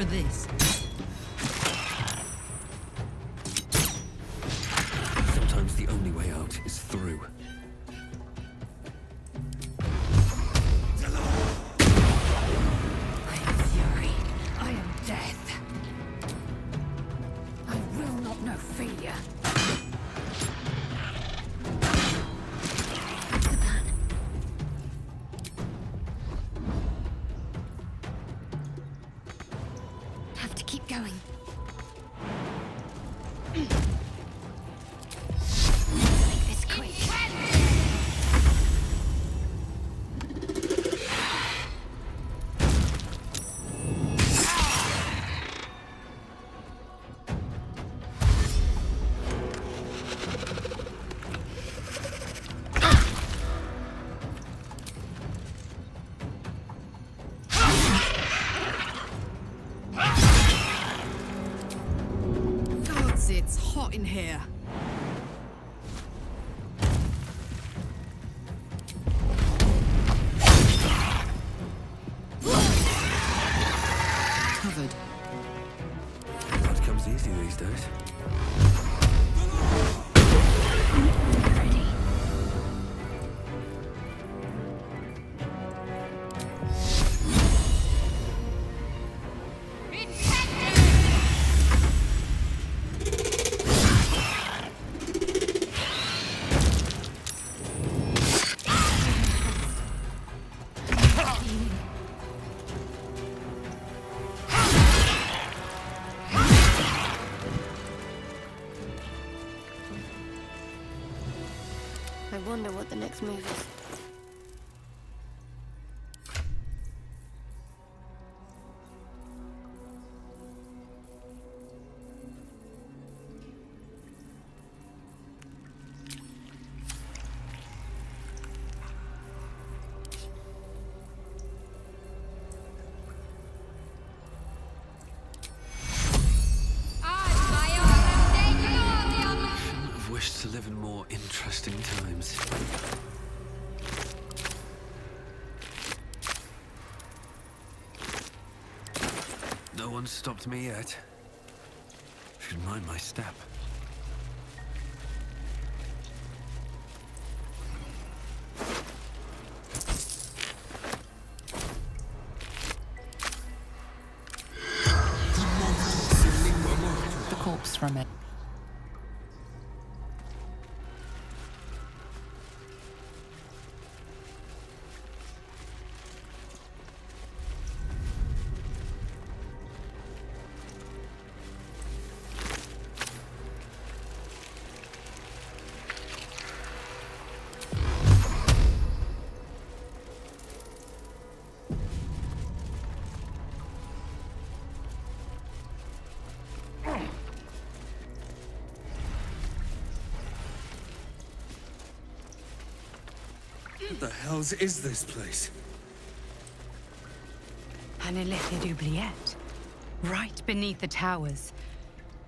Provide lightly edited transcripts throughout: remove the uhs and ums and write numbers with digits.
for this. Sometimes the only way out is through. I am fury. I am death. I will not know failure. What's the plan? Have to keep going. Make this quick. Gods, it's hot in here. Covered. Blood comes easy these days. Ready. I wonder what the next move is. I've wished to live in more interesting times. No one's stopped me yet. Should mind my step. The corpse from it. What the hells is this place? An illicit oubliette. Right beneath the towers.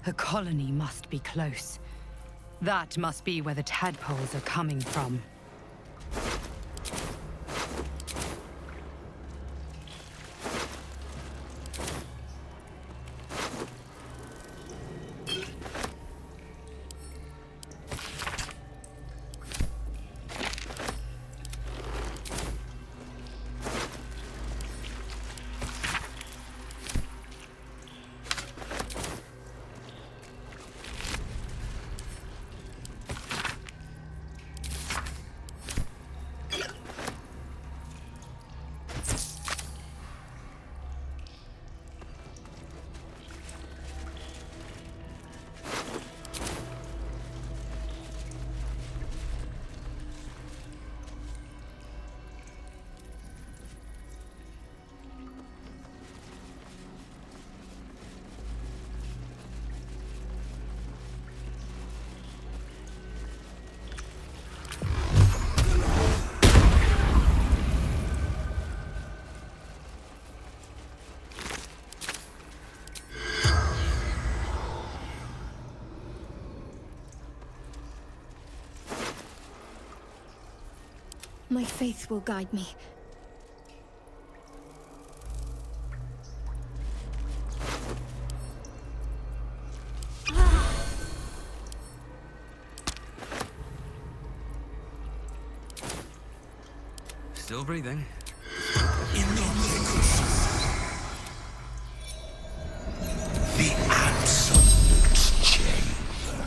A colony must be close. That must be where the tadpoles are coming from. My faith will guide me. breathing. The absolute chamber.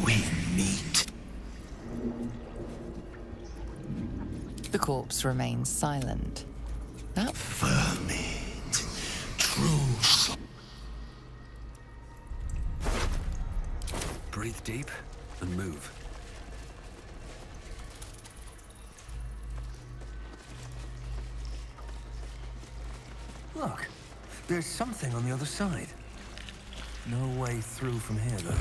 We meet. The corpse remains silent. That Vermit. True. Breathe deep and move. Look, there's something on the other side. No way through from here, though.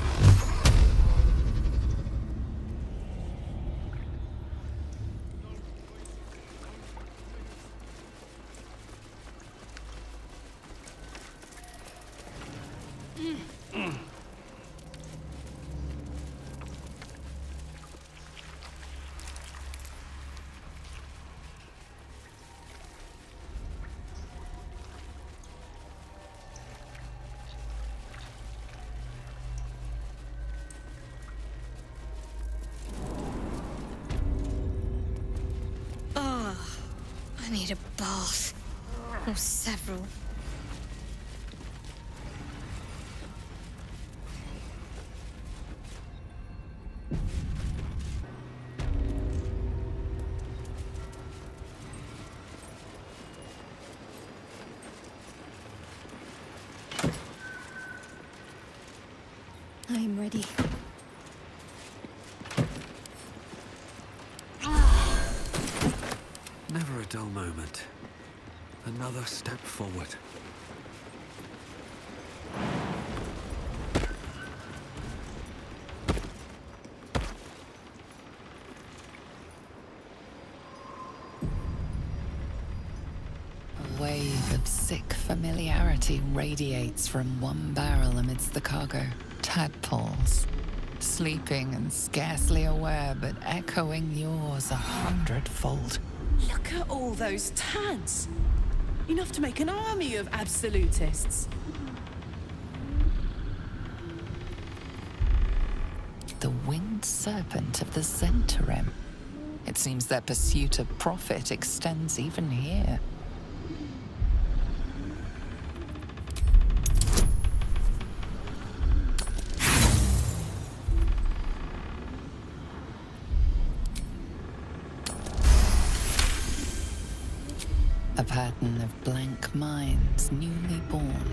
I need a bath. Or several. I am ready. Never a dull moment. Another step forward. A wave of sick familiarity radiates from one barrel amidst the cargo. Tadpoles. Sleeping and scarcely aware, but echoing yours 100-fold. Look at all those tads. Enough to make an army of absolutists. The winged serpent of the Zentarim. It seems their pursuit of profit extends even here. A pattern of blank minds, newly born.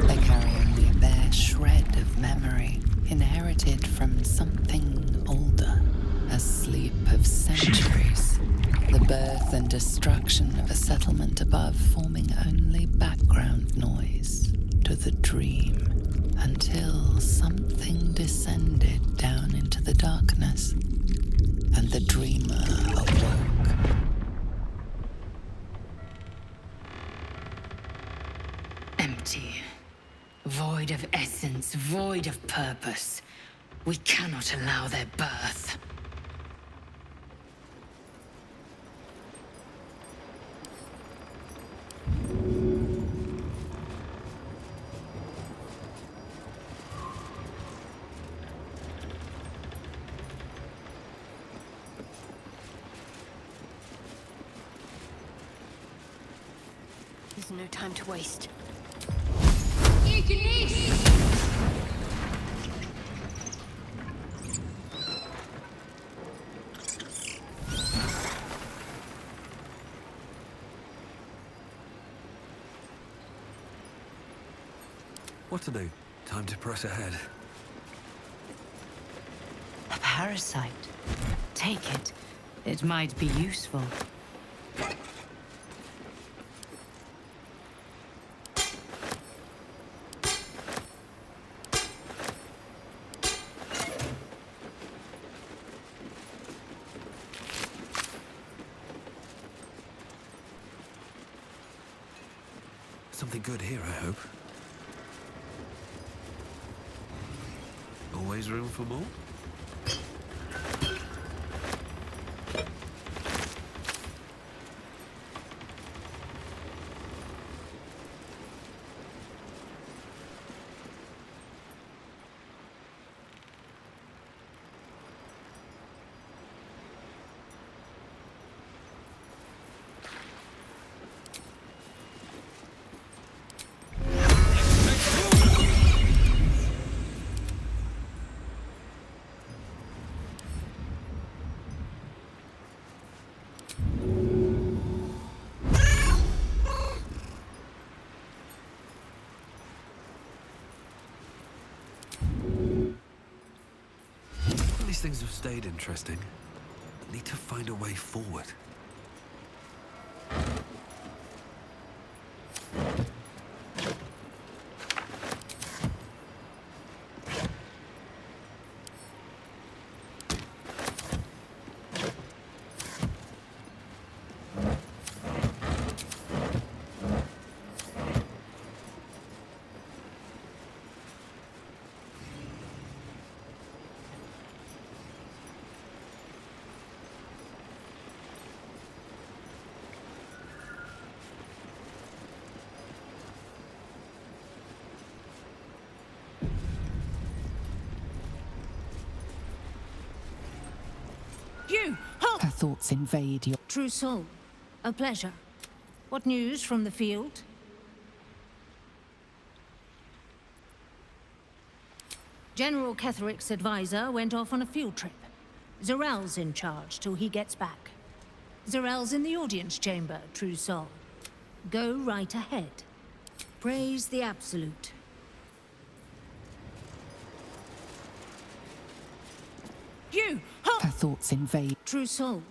They carry only a bare shred of memory, inherited from something older. A sleep of centuries. The birth and destruction of a settlement above forming only background noise to the dream. Until something descended down into the darkness, and the dreamer awoke. Empty. Void of essence, void of purpose. We cannot allow their birth. There's no time to waste. What to do? Time to press ahead. A parasite. Take it. It might be useful. Something good here, I hope. Always room for more? stayed interesting. Need to find a way forward. You! Halt! Her thoughts invade your... True soul. A pleasure. What news from the field? General Katheric's advisor went off on a field trip. Zarel's in charge till he gets back. Zarel's in the audience chamber, True soul. Go right ahead. Praise the Absolute. You! Halt! Her thoughts invade... True soul.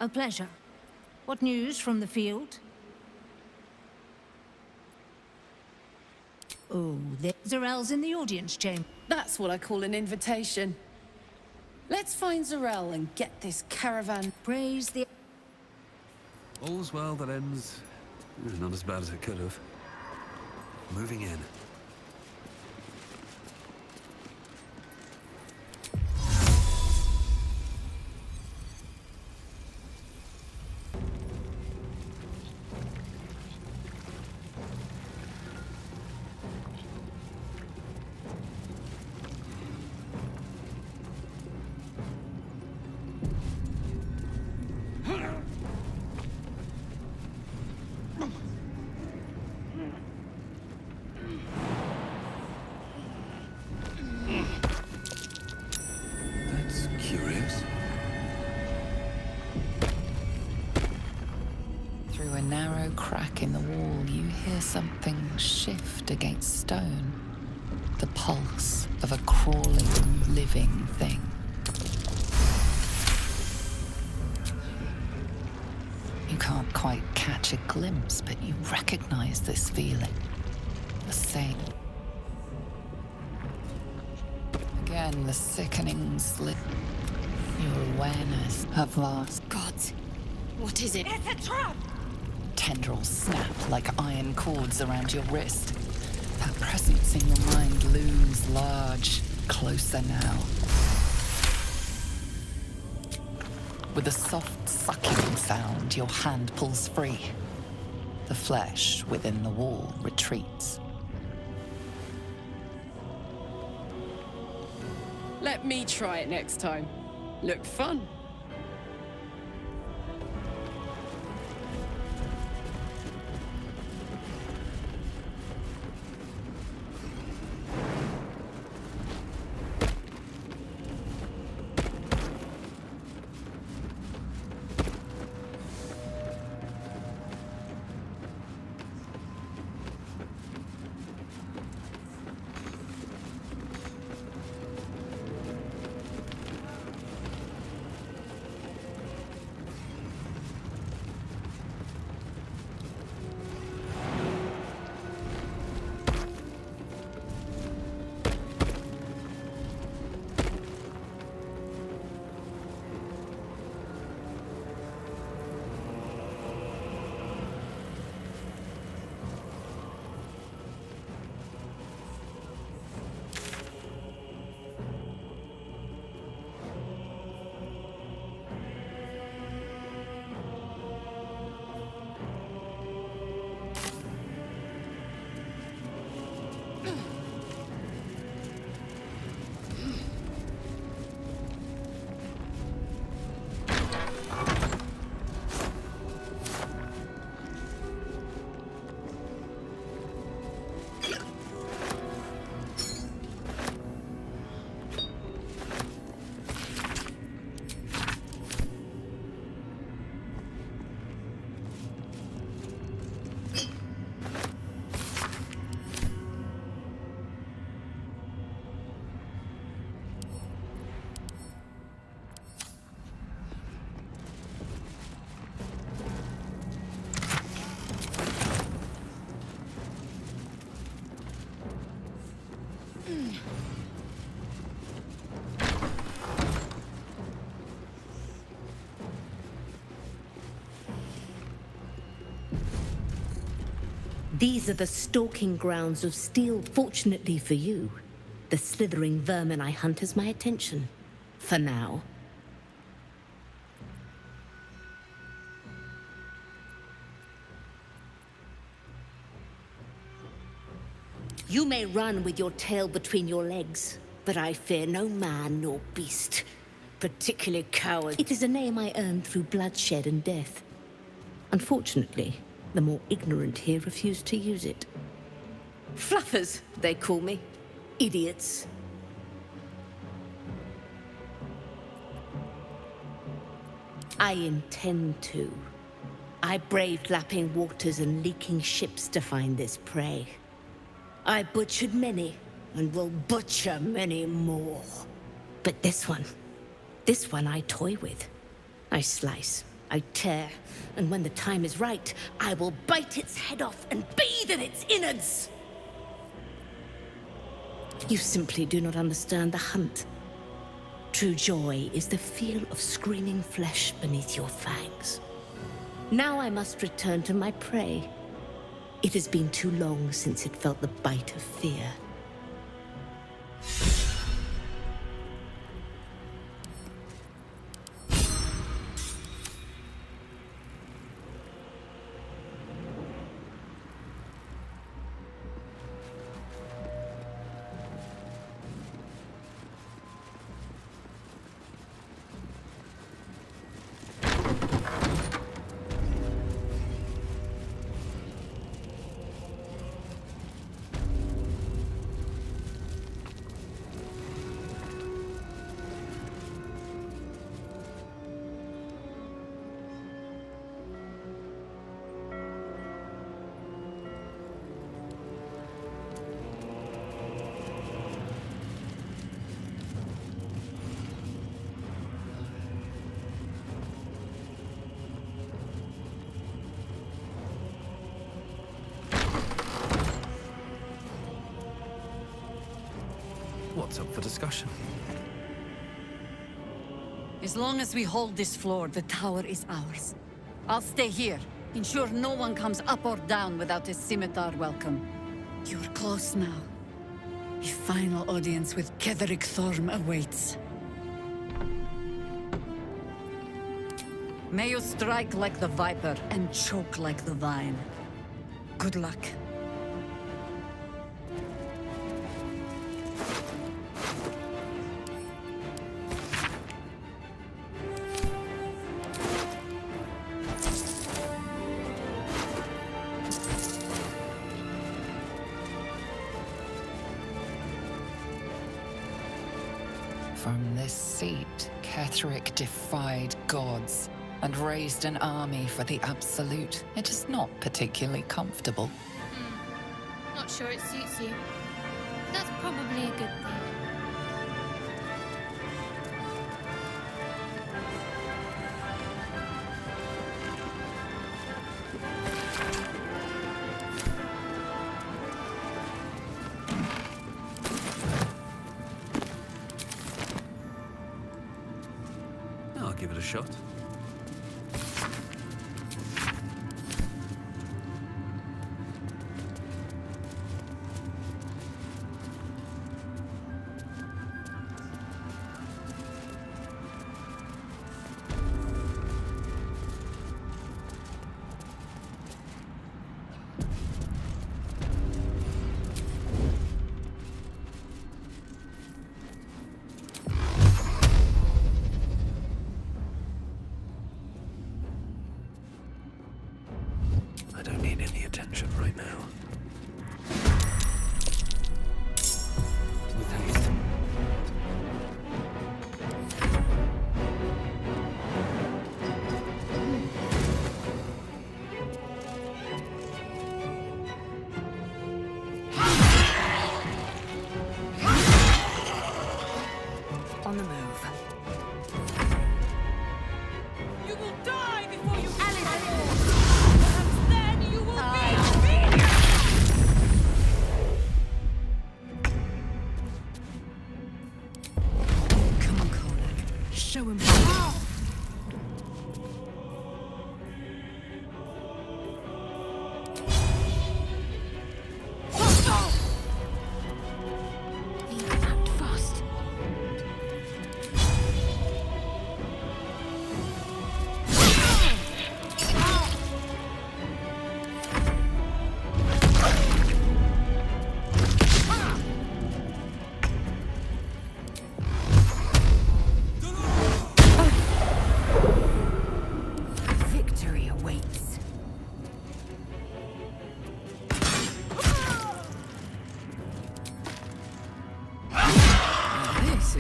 A pleasure. What news from the field? Oh, Zarel's in the audience chamber. That's what I call an invitation. Let's find Zarel and get this caravan. Praise the... All's well that ends... not as bad as it could have. Moving in. That's curious. Through a narrow crack in the wall, you hear something shift against stone. The pulse of a crawling, living thing. You can't quite catch a glimpse, but you recognize this feeling. The same. Again, the sickening slip. Your awareness of vast... Gods, what is it? It's a trap! Tendrils snap like iron cords around your wrist. That presence in your mind looms large, closer now. With a soft sucking sound, your hand pulls free. The flesh within the wall retreats. Let me try it next time. Look fun. These are the stalking grounds of steel, fortunately for you. The slithering vermin I hunt has my attention. For now. You may run with your tail between your legs, but I fear no man nor beast. Particularly coward. It is a name I earned through bloodshed and death. Unfortunately, the more ignorant here refuse to use it. Fluffers, they call me. Idiots. I intend to. I braved lapping waters and leaking ships to find this prey. I butchered many, and will butcher many more. But this one I toy with. I slice, I tear, and when the time is right, I will bite its head off and bathe in its innards! You simply do not understand the hunt. True joy is the feel of screaming flesh beneath your fangs. Now I must return to my prey. It has been too long since it felt the bite of fear. What's up for discussion? As long as we hold this floor, the tower is ours. I'll stay here. Ensure no one comes up or down without a scimitar welcome. You're close now. A final audience with Katheric Thorm awaits. May you strike like the viper and choke like the vine. Good luck. From this seat, Katheric defied gods and raised an army for the Absolute. It is not particularly comfortable. Not sure it suits you. That's probably a good thing. I'll give it a shot. I don't need any attention right now. With haste. On the move. You will die before you Perhaps then you will be obedient!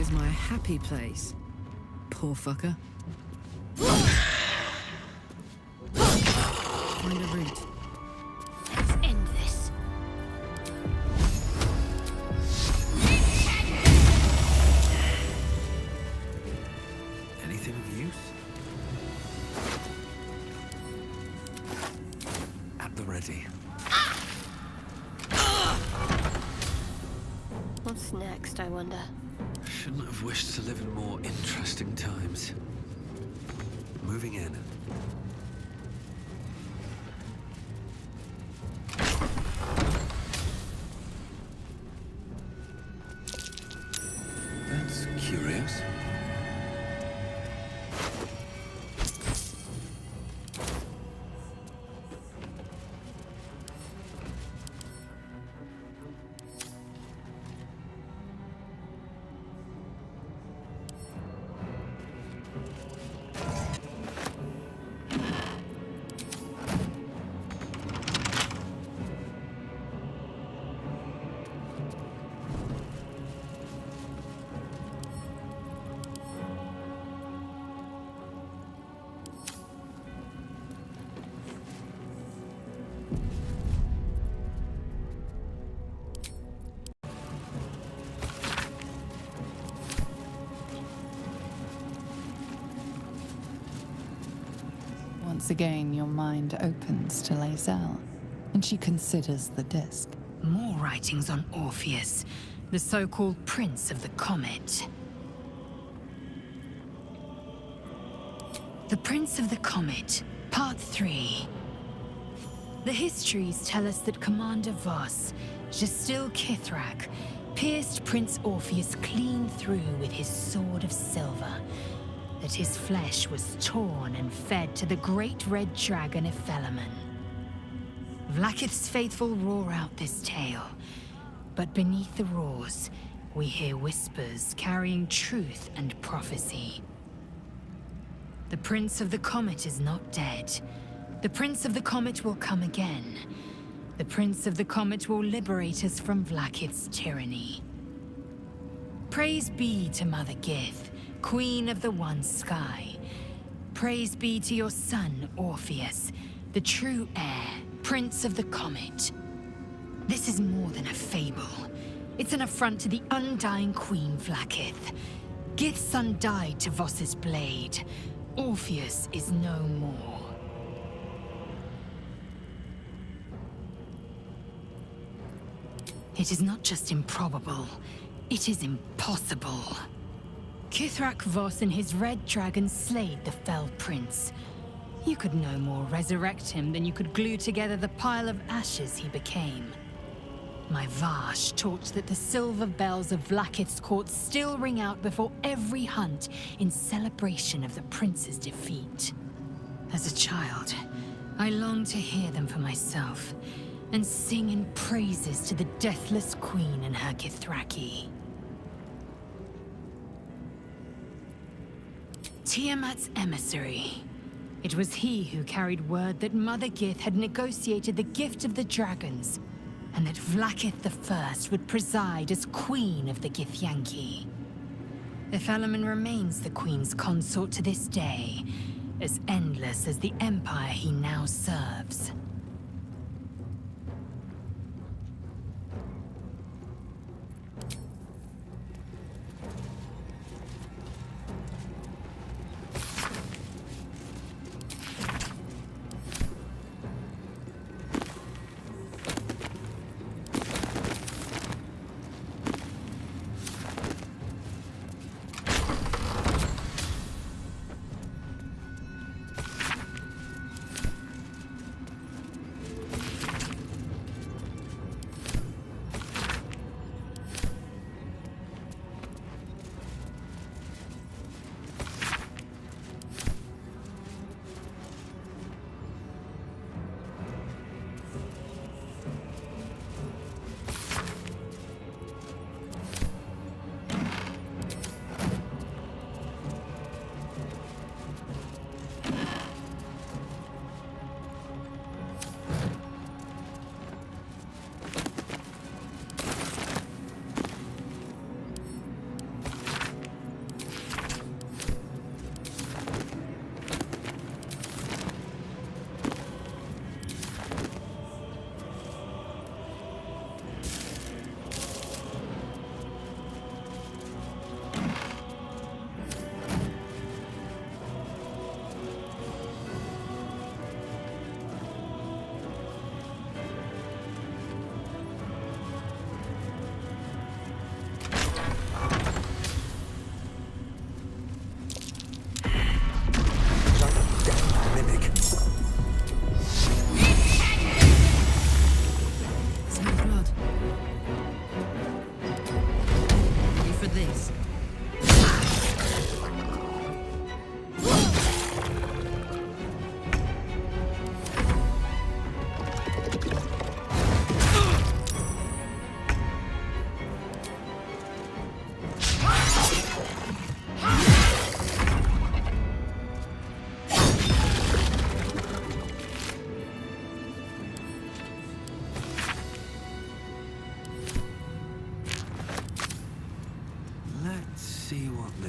is my happy place. Poor fucker. Find a route. Let's end this. Anything of use? At the ready. What's next, I wonder? Shouldn't have wished to live in more interesting times. Moving in. That's curious. Once again, your mind opens to Lae'zel, and she considers the disc. More writings on Orpheus, the so-called Prince of the Comet. The Prince of the Comet, Part 3. The histories tell us that Commander Voss, Gestil Katheric, pierced Prince Orpheus clean through with his sword of silver, that his flesh was torn and fed to the great red dragon Ephelemon. Vlaakith's faithful roar out this tale, but beneath the roars, we hear whispers carrying truth and prophecy. The Prince of the Comet is not dead. The Prince of the Comet will come again. The Prince of the Comet will liberate us from Vlaakith's tyranny. Praise be to Mother Gith, Queen of the One Sky. Praise be to your son, Orpheus, the true heir, Prince of the Comet. This is more than a fable. It's an affront to the undying Queen Vlaakith. Gith's son died to Voss's blade. Orpheus is no more. It is not just improbable, it is impossible. Katheric Voss and his red dragon slayed the fell prince. You could no more resurrect him than you could glue together the pile of ashes he became. My Vash taught that the silver bells of Vlaakith's court still ring out before every hunt in celebration of the prince's defeat. As a child, I longed to hear them for myself and sing in praises to the deathless queen and her Githrak. Tiamat's emissary. It was he who carried word that Mother Gith had negotiated the gift of the dragons, and that Vlaakith I would preside as Queen of the Githyanki. Ephelemon remains the Queen's consort to this day, as endless as the empire he now serves.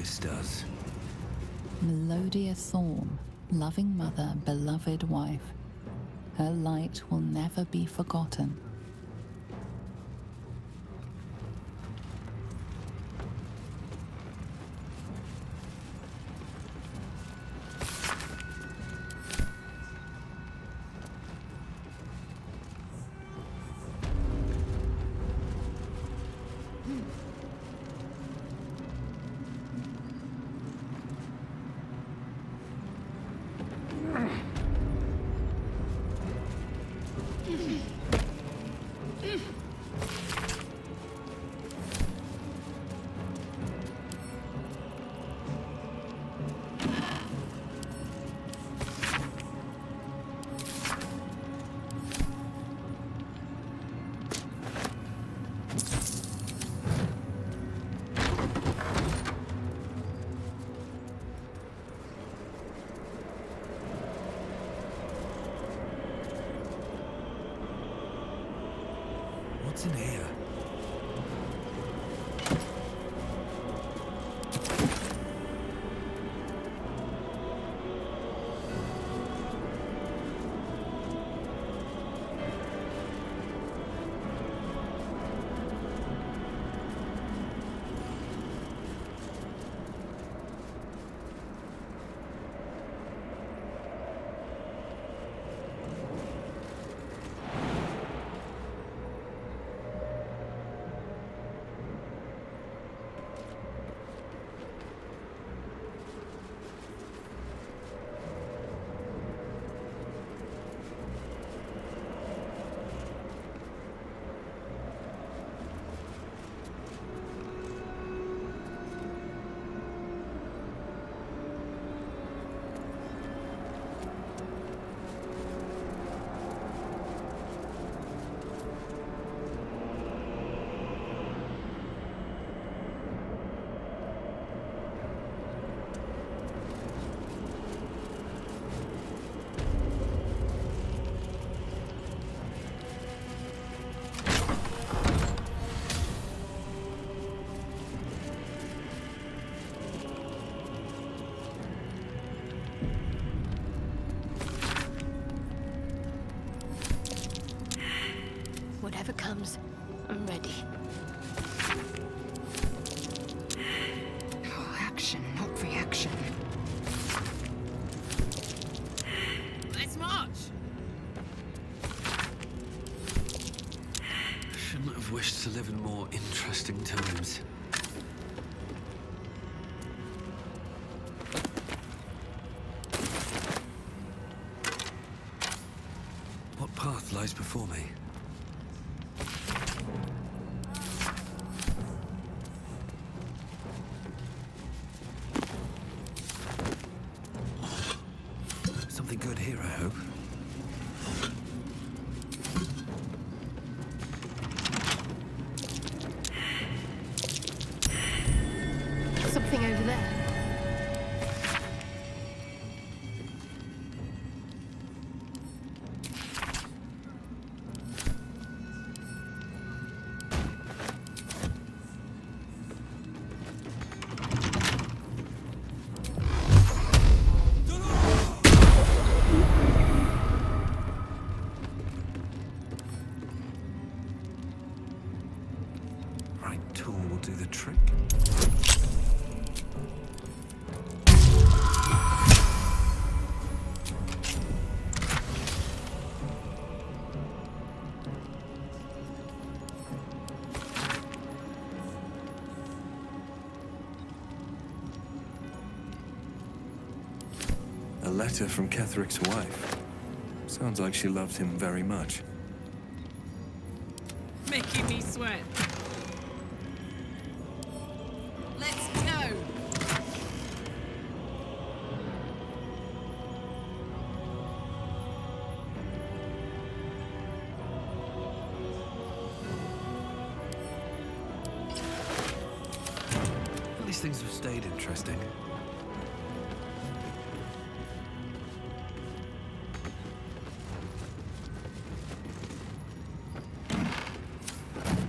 this does. Melodia Thorm, loving mother, beloved wife. Her light will never be forgotten. What's in here? Whatever comes, I'm ready. Oh, action, not reaction. Let's march! Shouldn't have wished to live in more interesting times. What path lies before me? Something good here, I hope. Something over there. Right tool will do the trick. A letter from Katheric's wife. Sounds like she loved him very much. Making me sweat. Let's go! At least things have stayed interesting.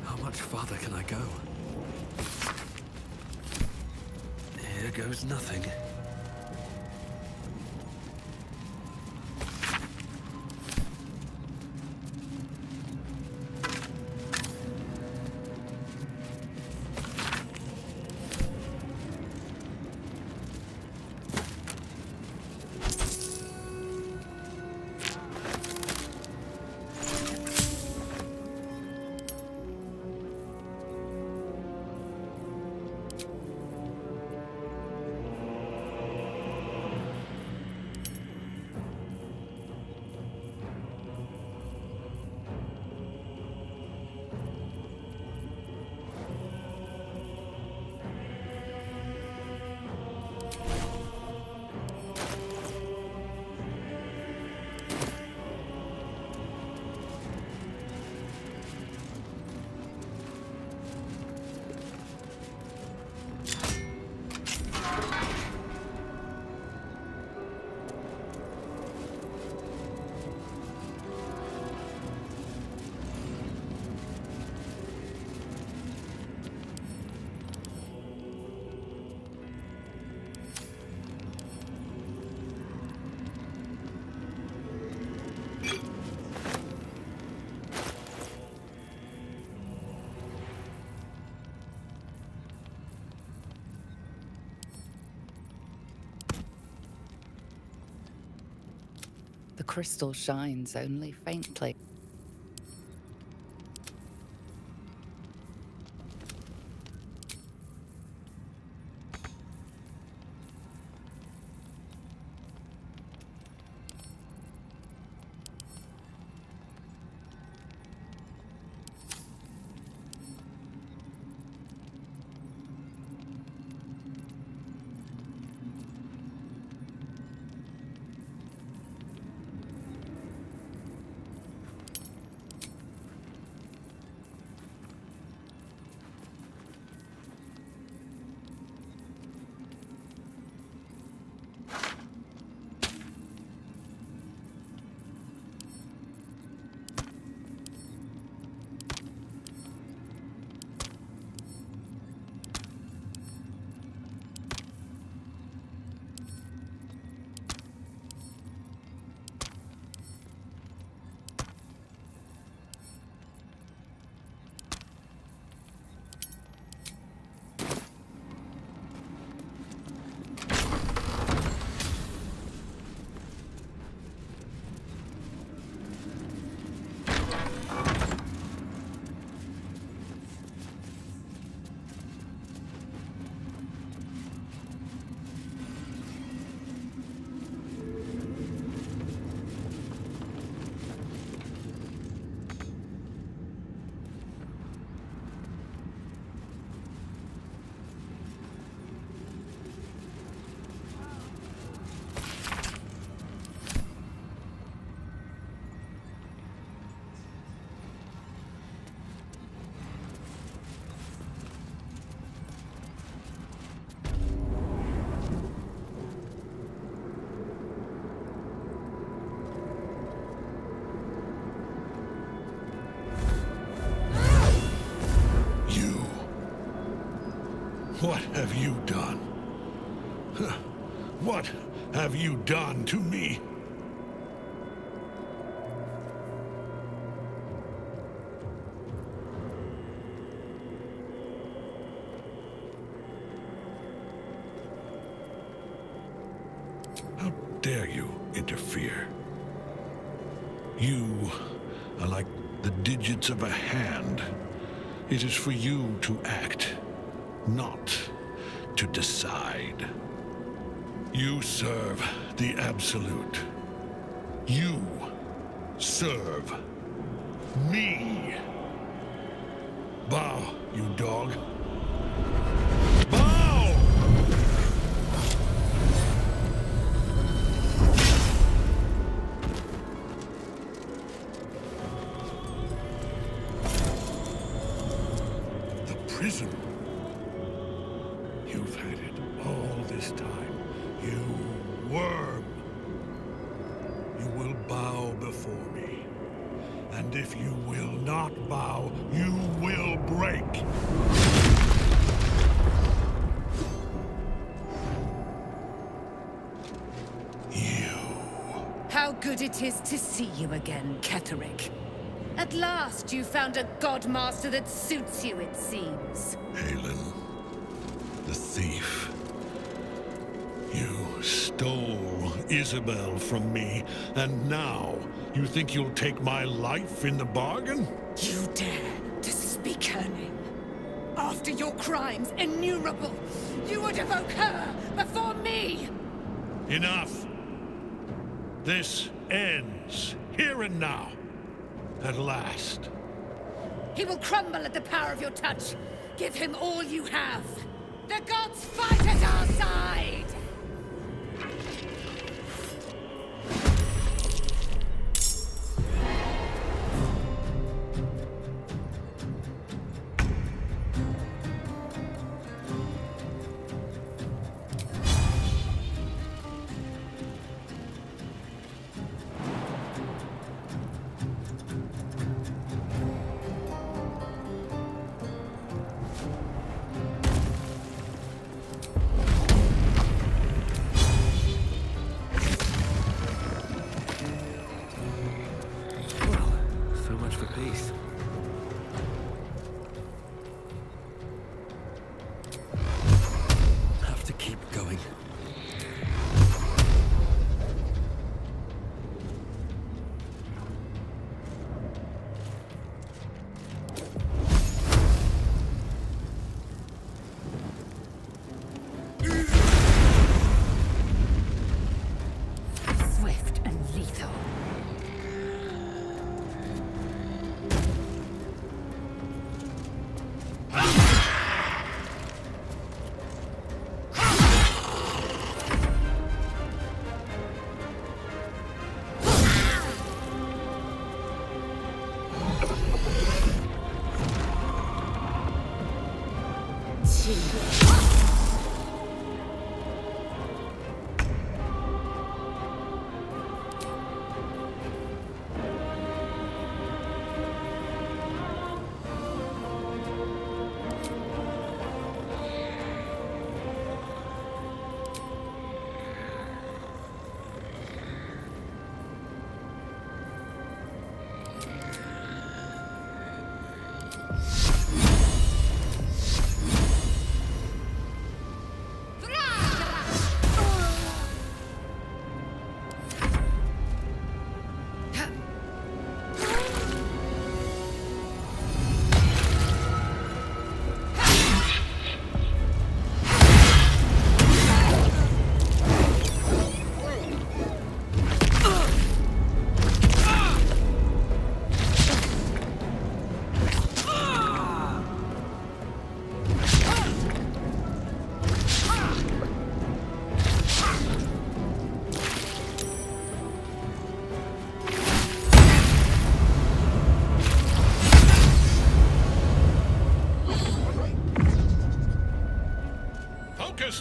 How much farther can I go? Here goes nothing. The crystal shines only faintly. What have you done? What have you done to me? How dare you interfere? You are like the digits of a hand. It is for you to act, not to decide. You serve the Absolute. You serve me. Bow, you dog. Bow! The prison. You've had it all this time. You worm. You will bow before me. And if you will not bow, you will break. good it is to see you again, Katheric. At last you found a godmaster that suits you, it seems. Halen, the thief. You stole Isabel from me, and now you think you'll take my life in the bargain? You dare to speak her name? After your crimes innumerable, you would evoke her before me! Enough! This ends, here and now. At last. He will crumble at the power of your touch. Give him all you have. The gods fight at our side!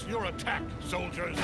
Your attack, soldiers!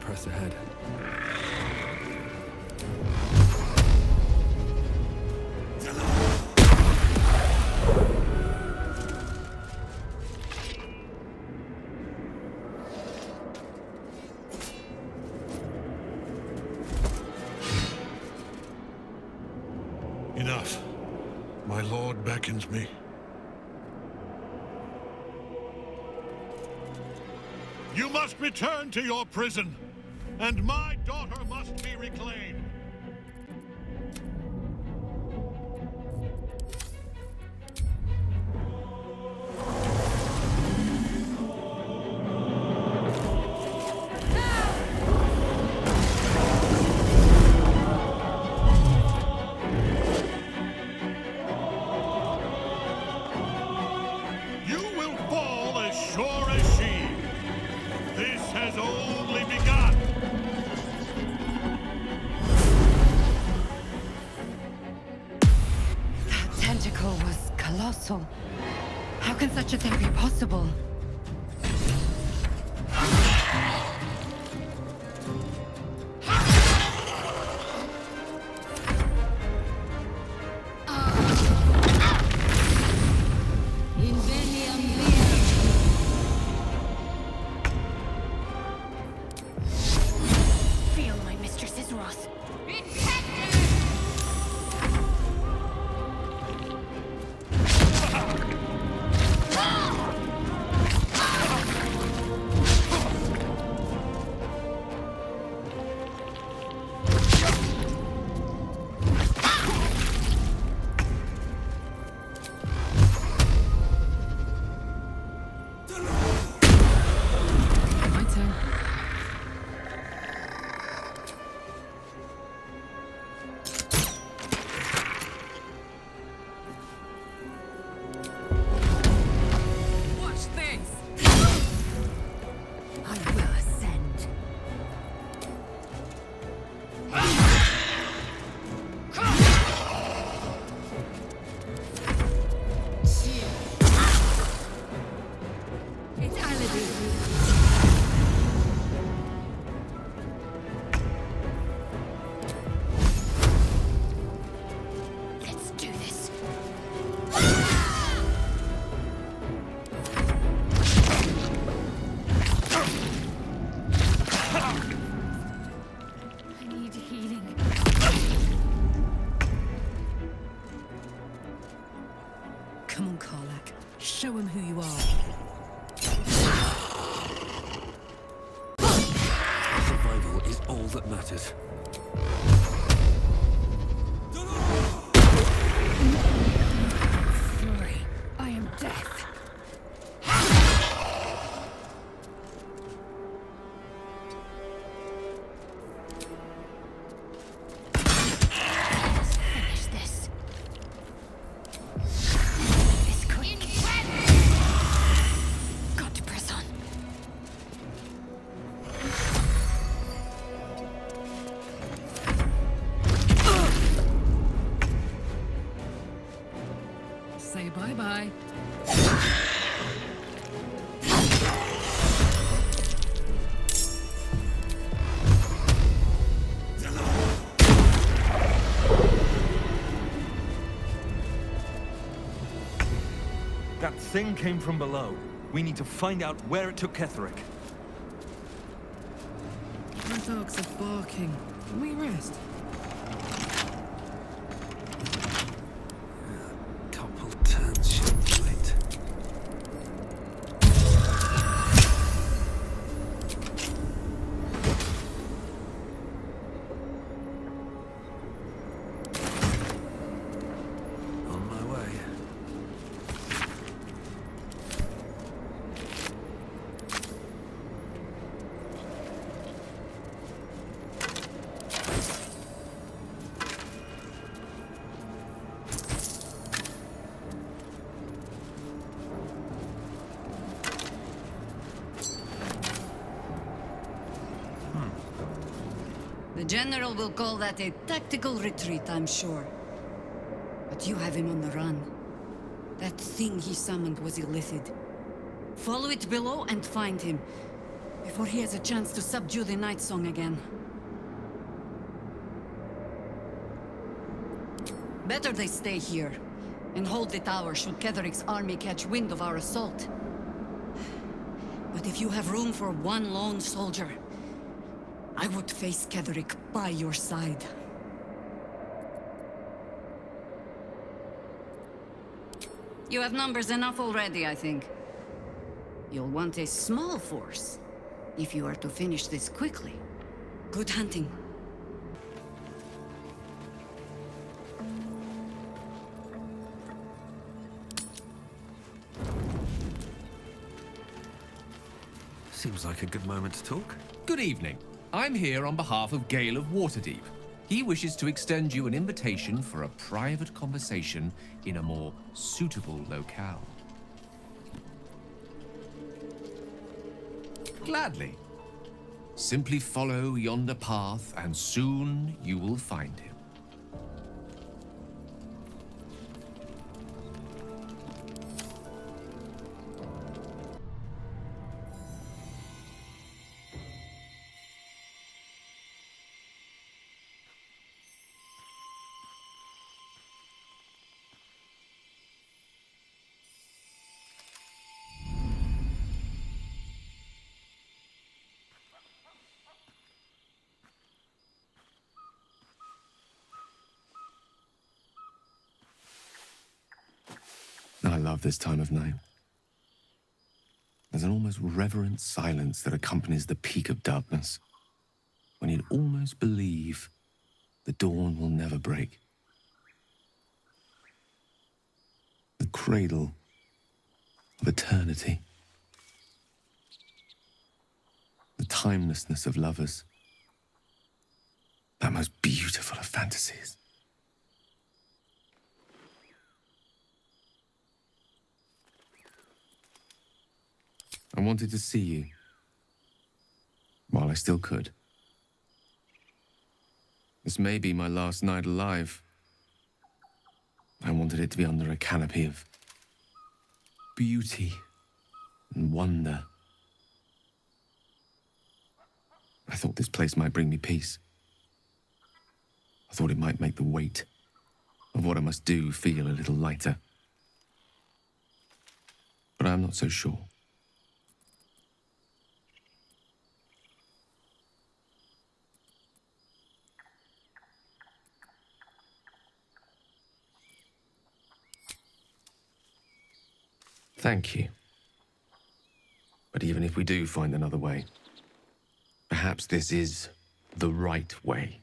Press ahead. Enough. My lord beckons me. You must return to your prison, and my daughter must be reclaimed. colossal. How can such a thing be possible? Feel my mistress's wrath. My turn. Watch this! I will ascend. It's Aladdin. Let's do this. I need healing. Come on, Karlak. Show him who you are. Survival is all that matters. Fury. I am death. Let's finish this. This quick. Got to press on. Say bye-bye. That thing came from below. We need to find out where it took Katheric. My dogs are barking. Can we rest? Couple turns should do it. On my way. The General will call that a tactical retreat, I'm sure. But you have him on the run. That thing he summoned was illithid. Follow it below and find him, before he has a chance to subdue the Night Song again. Better they stay here, and hold the tower should Ketheric's army catch wind of our assault. But if you have room for one lone soldier, I would face Katheric by your side. You have numbers enough already, I think. You'll want a small force, if you are to finish this quickly. Good hunting. Seems like a good moment to talk. Good evening. I'm here on behalf of Gale of Waterdeep. He wishes to extend you an invitation for a private conversation in a more suitable locale. Gladly. Simply follow yonder path, and soon you will find him. love this time of night. There's an almost reverent silence that accompanies the peak of darkness, when you'd almost believe the dawn will never break. The cradle of eternity. The timelessness of lovers. That most beautiful of fantasies. I wanted to see you while I still could. This may be my last night alive. I wanted it to be under a canopy of beauty and wonder. I thought this place might bring me peace. I thought it might make the weight of what I must do feel a little lighter. But I'm not so sure. Thank you. But even if we do find another way, perhaps this is the right way.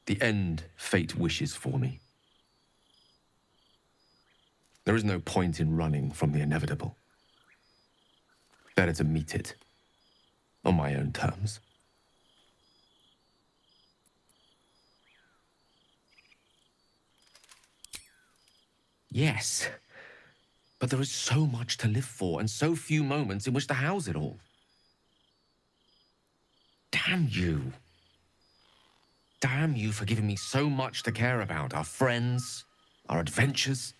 The end fate wishes for me. There is no point in running from the inevitable. Better to meet it on my own terms. Yes. But there is so much to live for, and so few moments in which to house it all. Damn you. Damn you for giving me so much to care about. Our friends, our adventures.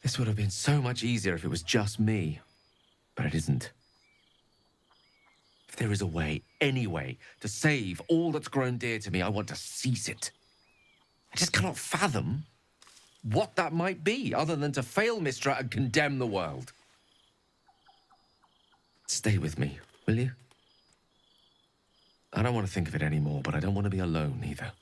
This would have been so much easier if it was just me. But it isn't. If there is a way, any way, to save all that's grown dear to me, I want to seize it. I just cannot fathom what that might be, other than to fail Mistra and condemn the world. Stay with me, will you? I don't want to think of it anymore, but I don't want to be alone either.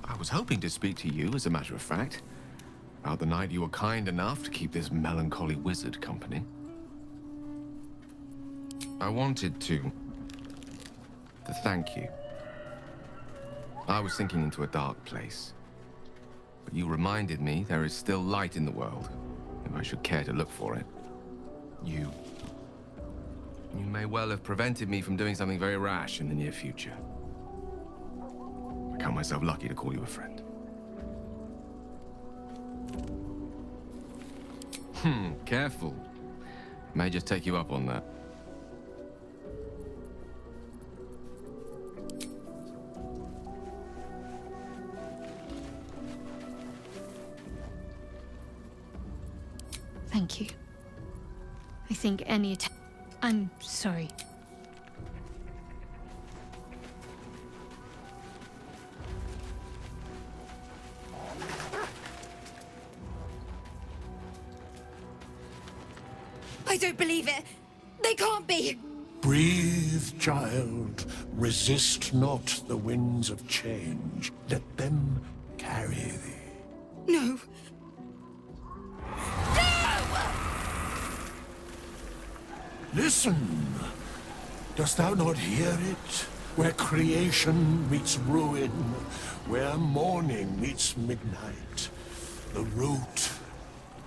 I was hoping to speak to you, as a matter of fact, about the night you were kind enough to keep this melancholy wizard company. I wanted to thank you. I was sinking into a dark place, but you reminded me there is still light in the world, if I should care to look for it. You may well have prevented me from doing something very rash in the near future. I count myself lucky to call you a friend. Careful. May just take you up on that. Thank you. I think any attack... I'm sorry. I don't believe it. They can't be. Breathe, child. Resist not the winds of change. Let them carry thee. No. Listen. Dost thou not hear it? Where creation meets ruin, where morning meets midnight, the root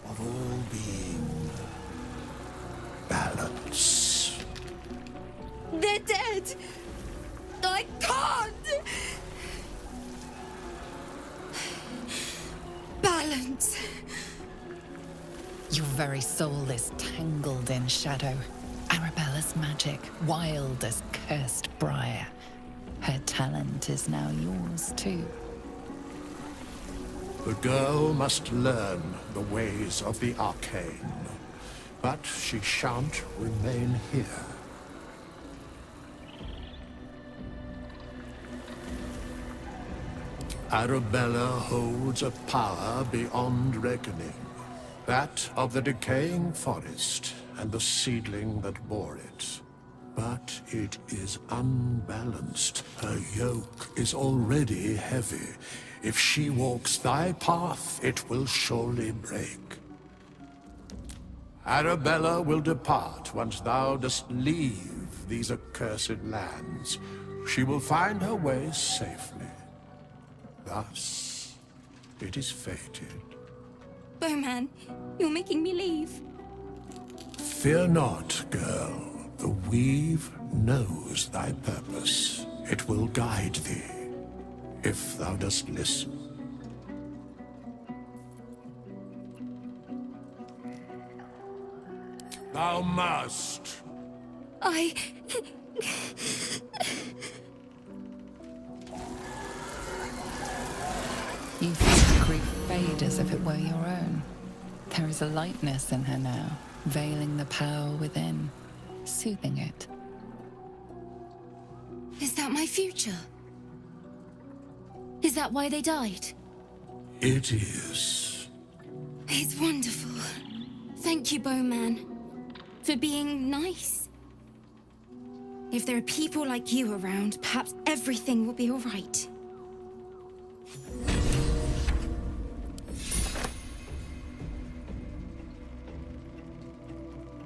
of all being. Balance. They're dead. I can't. Balance. Your very soul is tangled in shadow. Arabella's magic, wild as cursed briar. Her talent is now yours too. The girl must learn the ways of the arcane, but she shan't remain here. Arabella holds a power beyond reckoning, that of the decaying forest and the seedling that bore it. But it is unbalanced. Her yoke is already heavy. If she walks thy path, it will surely break. Arabella will depart once thou dost leave these accursed lands. She will find her way safely. Thus, it is fated. Bowman, you're making me leave. Fear not, girl. The weave knows thy purpose. It will guide thee, if thou dost listen. Thou must. You feel the grief fade as if it were your own. There is a lightness in her now, veiling the power within, soothing it. Is that my future? Is that why they died? It is. It's wonderful. Thank you, Bowman, for being nice. If there are people like you around, perhaps everything will be all right.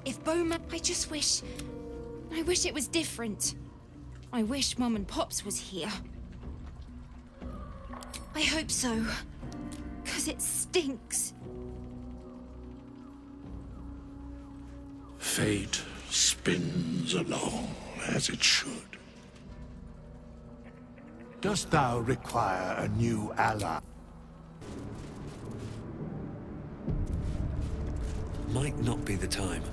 If Bowman... I wish it was different. I wish Mum and Pops was here. I hope so. 'Cause it stinks. Fate spins along as it should. Dost thou require a new ally? Might not be the time.